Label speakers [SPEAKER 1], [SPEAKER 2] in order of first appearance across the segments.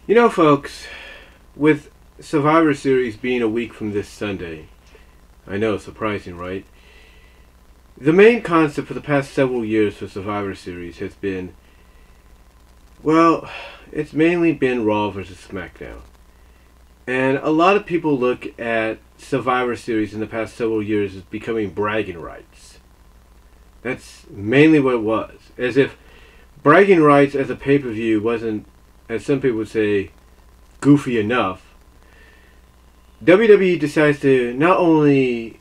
[SPEAKER 1] You know, folks, with Survivor Series being a week from this Sunday, I know, surprising, right? The main concept for the past several years for Survivor Series has been, well, it's mainly been Raw versus SmackDown. And a lot of people look at Survivor Series in the past several years as becoming bragging rights. That's mainly what it was. As if bragging rights as a pay-per-view wasn't, as some people would say, goofy enough. WWE decides to not only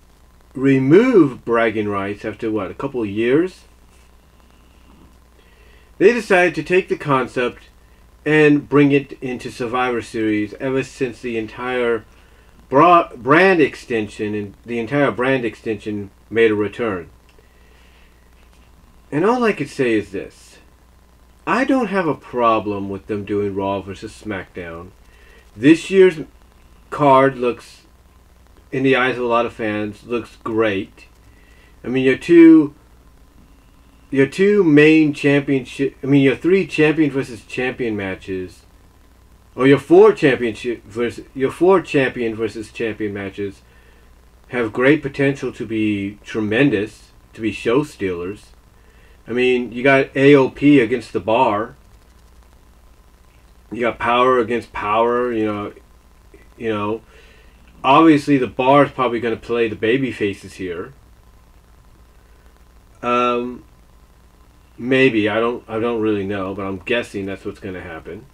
[SPEAKER 1] remove bragging rights after what, a couple of years? They decided to take the concept and bring it into Survivor Series ever since the entire brand extension made a return. And all I could say is this. I don't have a problem with them doing Raw versus SmackDown. This year's card looks, in the eyes of a lot of fans, looks great. I mean, your main championship, your 3 champion versus champion matches, or your 4 champion versus champion matches have great potential to be tremendous, to be show stealers. I mean, you got AOP against the Bar. You got Power against Power. You know. Obviously, the Bar is probably going to play the baby faces here. Maybe I don't really know, but I'm guessing that's what's going to happen.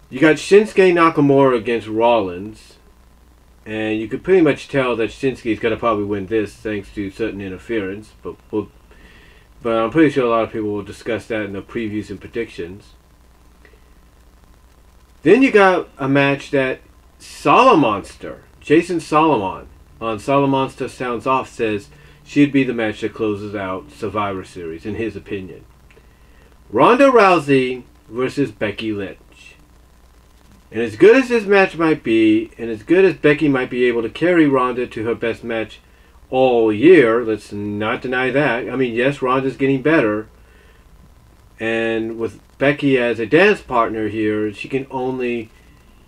[SPEAKER 1] You got Shinsuke Nakamura against Rollins, and you could pretty much tell that Shinsuke's going to probably win this thanks to certain interference, but I'm pretty sure a lot of people will discuss that in the previews and predictions. Then you got a match that Jason Solomon on Solomonster Sounds Off says should be the match that closes out Survivor Series, in his opinion. Ronda Rousey versus Becky Lynch. And as good as this match might be, and as good as Becky might be able to carry Ronda to her best match all year, let's not deny that. I mean, yes, Ronda's getting better. And with Becky as a dance partner here, she can only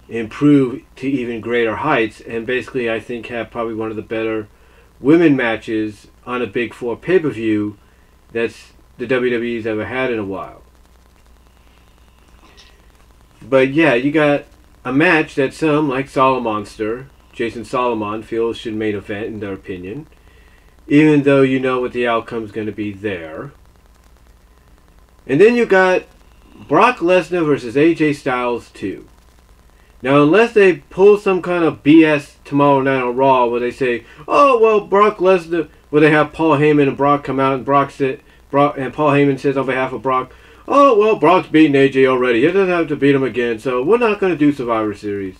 [SPEAKER 1] improve to even greater heights. And basically, I think, have probably one of the better women matches on a Big 4 pay-per-view that's the WWE's ever had in a while. But yeah, you got a match that some, like Jason Solomon, feels should main event in their opinion, even though you know what the outcome's going to be there. And then you got Brock Lesnar versus AJ Styles 2. Now, unless they pull some kind of BS tomorrow night on Raw where they say, oh, well, Brock Lesnar, where they have Paul Heyman and Brock come out and Paul Heyman says on behalf of Brock, oh, well, Brock's beaten AJ already. He doesn't have to beat him again, so we're not going to do Survivor Series.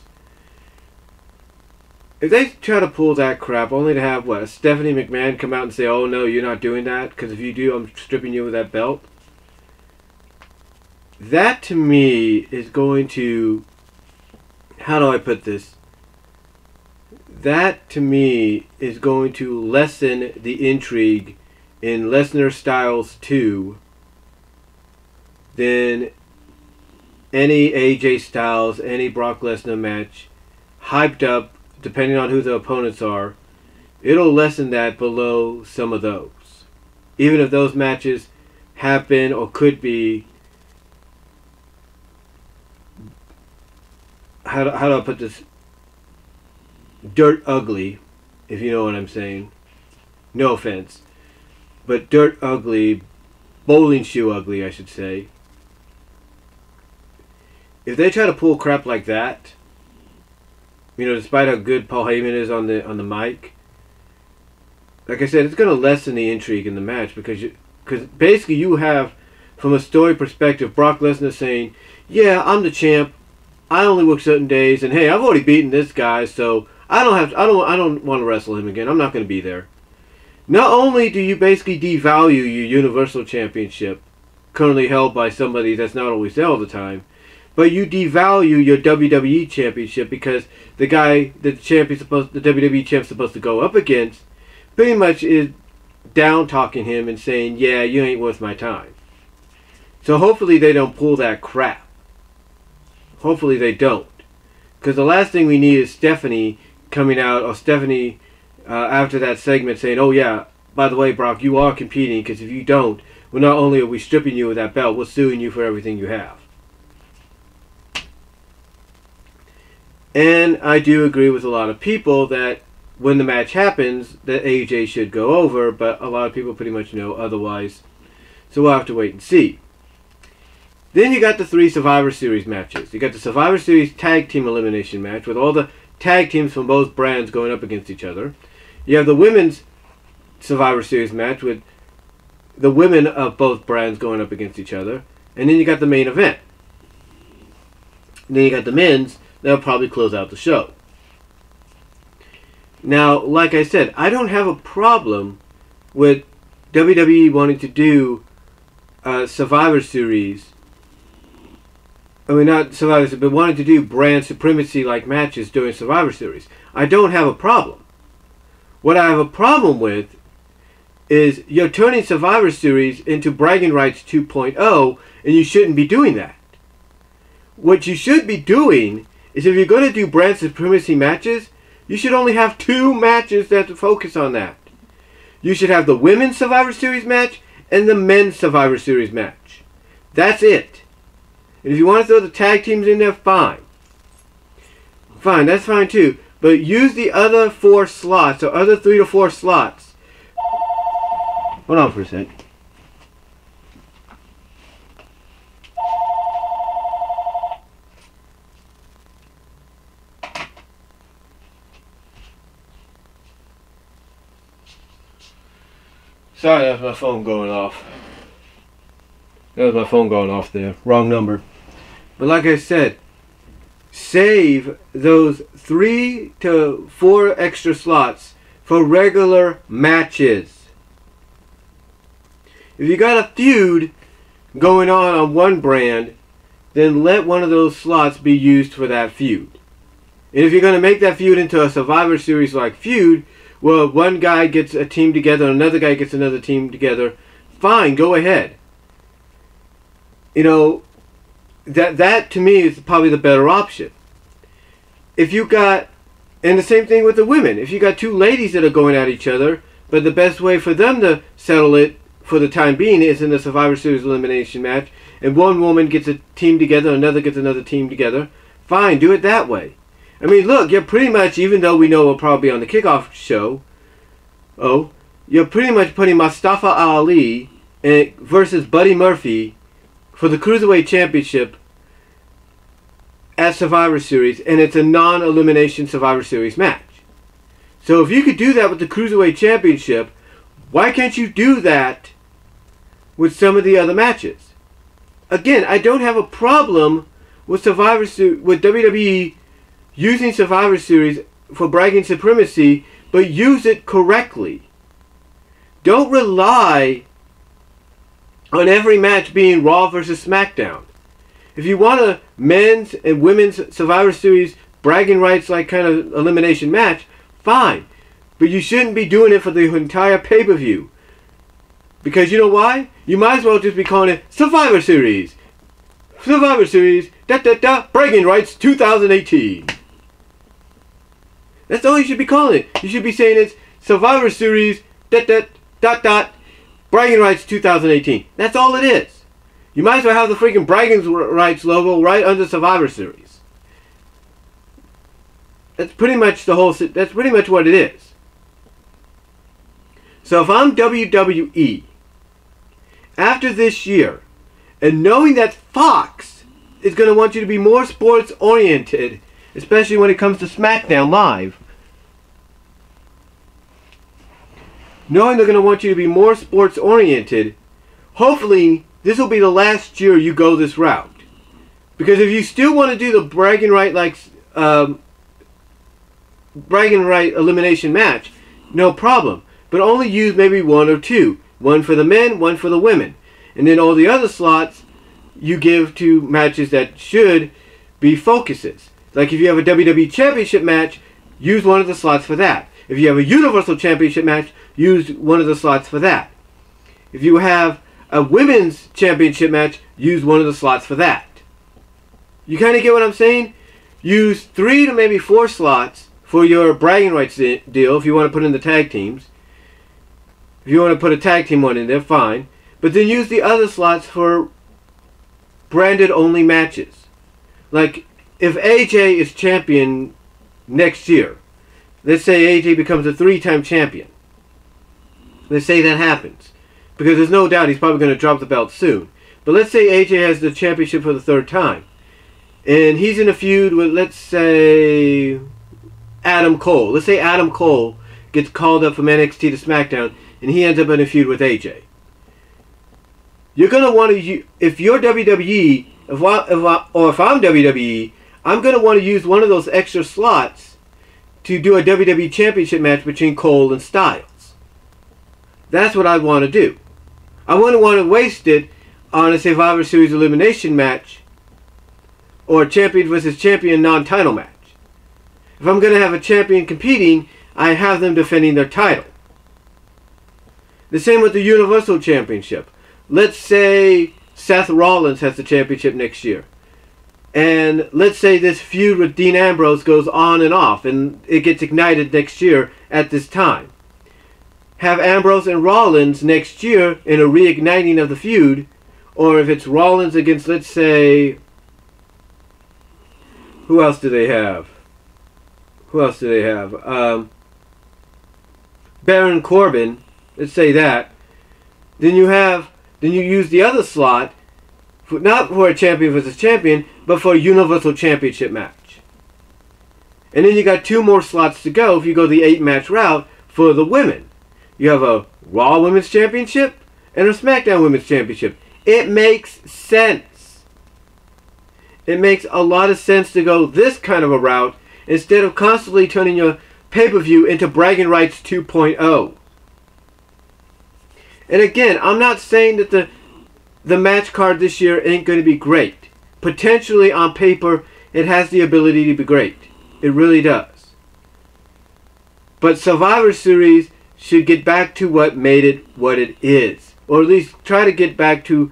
[SPEAKER 1] If they try to pull that crap, only to have, Stephanie McMahon come out and say, oh, no, you're not doing that, because if you do, I'm stripping you of that belt. That, to me, is going to... How do I put this? That, to me, is going to lessen the intrigue in Lesnar Styles 2 than any AJ Styles, any Brock Lesnar match, hyped up, depending on who the opponents are. It'll lessen that below some of those. Even if those matches have been or could be, how do I put this? Dirt ugly, if you know what I'm saying. No offense. But dirt ugly, bowling shoe ugly, I should say. If they try to pull crap like that, despite how good Paul Heyman is on the mic, like I said, it's going to lessen the intrigue in the match because basically you have, from a story perspective, Brock Lesnar saying, yeah, I'm the champ. I only work certain days, and hey, I've already beaten this guy, so I don't want to wrestle him again. I'm not going to be there. Not only do you basically devalue your Universal Championship, currently held by somebody that's not always there all the time, but you devalue your WWE Championship because the guy the WWE champ's supposed to go up against pretty much is down talking him and saying, yeah, you ain't worth my time. So hopefully they don't pull that crap. Hopefully they don't. Because the last thing we need is Stephanie coming out, or Stephanie after that segment saying, oh yeah, by the way, Brock, you are competing, because if you don't, well, not only are we stripping you of that belt, we're suing you for everything you have. And I do agree with a lot of people that when the match happens, that AJ should go over, but a lot of people pretty much know otherwise. So we'll have to wait and see. Then you got the 3 Survivor Series matches. You got the Survivor Series Tag Team Elimination match with all the tag teams from both brands going up against each other. You have the Women's Survivor Series match with the women of both brands going up against each other. And then you got the main event. And then you got the men's. That'll probably close out the show. Now, like I said, I don't have a problem with WWE wanting to do Survivor Series. I mean, not Survivor Series, but wanting to do brand supremacy-like matches during Survivor Series. I don't have a problem. What I have a problem with is you're turning Survivor Series into Bragging Rights 2.0, and you shouldn't be doing that. What you should be doing is if you're going to do brand supremacy matches, you should only have 2 matches that focus on that. You should have the Women's Survivor Series match and the Men's Survivor Series match. That's it. And if you want to throw the tag teams in there, fine. Fine, that's fine too. But use the other 4 slots, or other 3 to 4 slots. Hold on for a sec. Sorry, that was my phone going off. That was my phone going off there. Wrong number. But like I said, save those 3 to 4 extra slots for regular matches. If you got a feud going on one brand, then let one of those slots be used for that feud. And if you're going to make that feud into a Survivor Series like feud, well, one guy gets a team together, another guy gets another team together, fine, go ahead. You know, that to me is probably the better option. If you got, and the same thing with the women, if you got 2 ladies that are going at each other, but the best way for them to settle it for the time being is in the Survivor Series elimination match, and one woman gets a team together, another gets another team together, fine, do it that way. I mean, look, you're pretty much, even though we know we'll probably be on the kickoff show, you're pretty much putting Mustafa Ali versus Buddy Murphy for the Cruiserweight Championship at Survivor Series, and it's a non-elimination Survivor Series match. So if you could do that with the Cruiserweight Championship, why can't you do that with some of the other matches? Again, I don't have a problem with with WWE using Survivor Series for bragging supremacy, but use it correctly. Don't rely on every match being Raw versus SmackDown. If you want a men's and women's Survivor Series bragging rights like kind of elimination match, fine. But you shouldn't be doing it for the entire pay-per-view. Because you know why? You might as well just be calling it Survivor Series. Survivor Series, bragging rights 2018. That's all you should be calling it. You should be saying it's Survivor Series, bragging rights 2018. That's all it is. You might as well have the freaking bragging rights logo right under Survivor Series. That's pretty much that's pretty much what it is. So if I'm WWE, after this year, and knowing that Fox is going to want you to be more sports oriented, especially when it comes to SmackDown Live, knowing they're going to want you to be more sports oriented, hopefully this will be the last year you go this route. Because if you still want to do the bragging right elimination match, no problem. But only use maybe 1 or 2. 1 for the men, 1 for the women. And then all the other slots you give to matches that should be focuses. Like if you have a WWE Championship match, use 1 of the slots for that. If you have a Universal Championship match, use 1 of the slots for that. If you have a Women's Championship match, use 1 of the slots for that. You kind of get what I'm saying? Use 3 to maybe 4 slots for your bragging rights deal if you want to put in the tag teams. If you want to put a tag team one in there, fine. But then use the other slots for branded only matches. Like, if AJ is champion next year, let's say AJ becomes a 3-time champion. Let's say that happens. Because there's no doubt he's probably going to drop the belt soon. But let's say AJ has the championship for the 3rd time. And he's in a feud with, let's say, Adam Cole. Let's say Adam Cole gets called up from NXT to SmackDown, and he ends up in a feud with AJ. You're going to want to, if you're WWE, or if I'm WWE, I'm going to want to use one of those extra slots to do a WWE Championship match between Cole and Styles. That's what I want to do. I wouldn't want to waste it on a Survivor Series elimination match or a champion versus champion non-title match. If I'm going to have a champion competing, I have them defending their title. The same with the Universal Championship. Let's say Seth Rollins has the championship next year. And let's say this feud with Dean Ambrose goes on and off, and it gets ignited next year at this time. Have Ambrose and Rollins next year in a reigniting of the feud, or if it's Rollins against, let's say, who else do they have? Baron Corbin, let's say that. Then you use the other slot, not for a champion versus champion, but for a Universal Championship match. And then you got 2 more slots to go if you go the 8-match route for the women. You have a Raw Women's Championship and a SmackDown Women's Championship. It makes sense. It makes a lot of sense to go this kind of a route instead of constantly turning your pay-per-view into Bragging Rights 2.0. And again, I'm not saying that the match card this year ain't going to be great. Potentially on paper, it has the ability to be great. It really does. But Survivor Series should get back to what made it what it is. Or at least try to get back to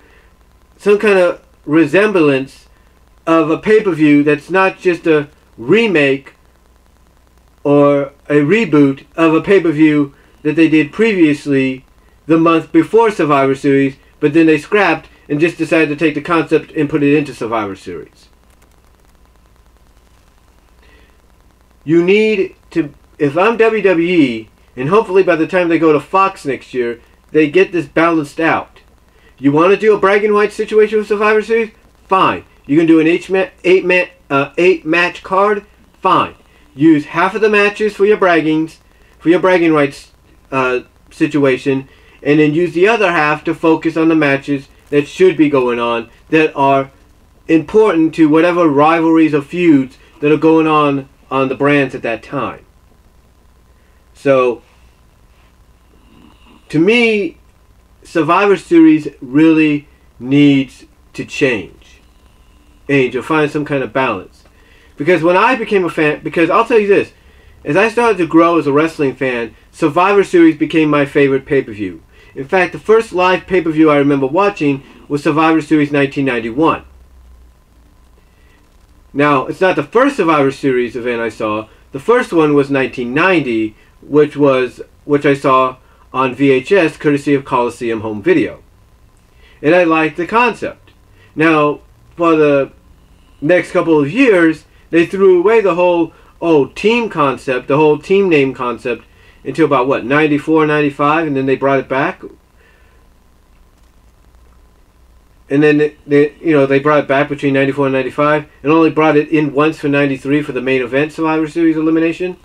[SPEAKER 1] some kind of resemblance of a pay-per-view that's not just a remake or a reboot of a pay-per-view that they did previously the month before Survivor Series, but then they scrapped and just decided to take the concept and put it into Survivor Series. You need to, if I'm WWE, and hopefully by the time they go to Fox next year, they get this balanced out. You want to do a bragging rights situation with Survivor Series? Fine. You can do an 8-match card? Fine. Use half of the matches for your bragging rights situation, and then use the other half to focus on the matches that should be going on, that are important to whatever rivalries or feuds that are going on the brands at that time. So, to me, Survivor Series really needs to change. And to find some kind of balance. Because when I became a fan, because I'll tell you this, as I started to grow as a wrestling fan, Survivor Series became my favorite pay-per-view. In fact, the first live pay-per-view I remember watching was Survivor Series 1991. Now, it's not the first Survivor Series event I saw. The first one was 1990, which I saw on VHS, courtesy of Coliseum Home Video. And I liked the concept. Now, for the next couple of years, they threw away the whole, team concept, the whole team name concept, until about, 94, 95, and then they brought it back. And then, they brought it back between 94 and 95, and only brought it in once for 93 for the main event Survivor Series elimination.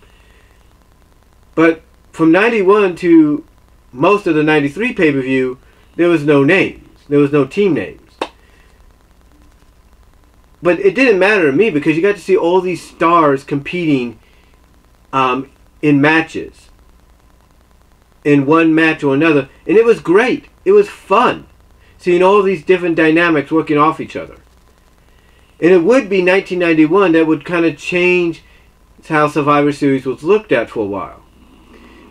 [SPEAKER 1] But from 91 to most of the 93 pay-per-view, there was no names. There was no team names. But it didn't matter to me because you got to see all these stars competing in matches. In one match or another. And it was great. It was fun. Seeing all these different dynamics working off each other. And it would be 1991 that would kind of change how Survivor Series was looked at for a while.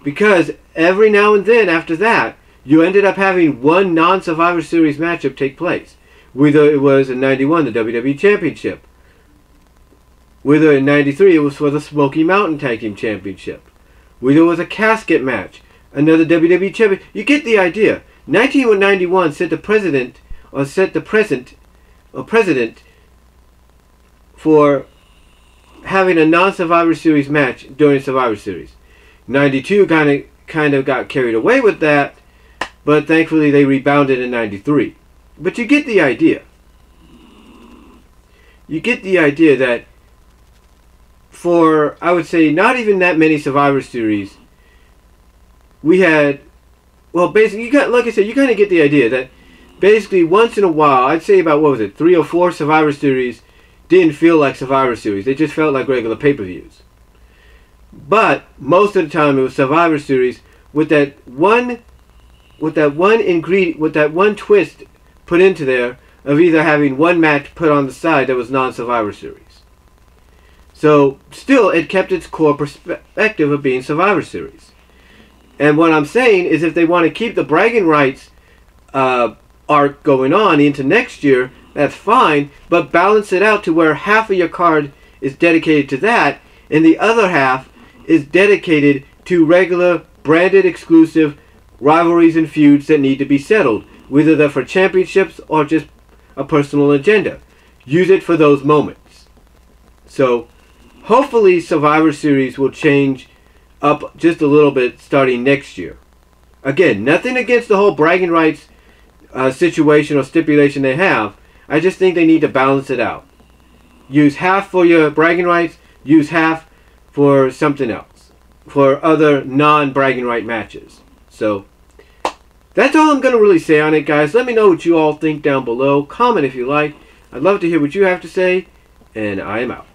[SPEAKER 1] Because every now and then after that, you ended up having one non-Survivor Series matchup take place. Whether it was in 91, the WWE Championship, Whether in '93 it was for the Smoky Mountain Tag Team Championship. Whether it was a casket match, another WWE champion. You get the idea. 1991 set the precedent for having a non-Survivor Series match during Survivor Series. '92 kind of got carried away with that, but thankfully they rebounded in '93. But you get the idea. You get the idea that for, I would say, not even that many Survivor Series, we had, well, basically, like I said, you kind of get the idea that basically once in a while, I'd say about, what was it, 3 or 4 Survivor Series didn't feel like Survivor Series. They just felt like regular pay-per-views. But most of the time it was Survivor Series with that one ingredient, with that one twist put into there of either having one match put on the side that was non-Survivor Series. So still, it kept its core perspective of being Survivor Series. And what I'm saying is, if they want to keep the bragging rights arc going on into next year, that's fine, but balance it out to where half of your card is dedicated to that, and the other half is dedicated to regular, branded, exclusive rivalries and feuds that need to be settled, whether they're for championships or just a personal agenda. Use it for those moments. So, hopefully Survivor Series will change up just a little bit starting next year. Again, nothing against the whole bragging rights situation or stipulation they have. I just think they need to balance it out. Use half for your bragging rights, use half for something else, for other non-bragging right matches. So, that's all I'm going to really say on it, guys. Let me know what you all think down below. Comment if you like. I'd love to hear what you have to say, and I am out.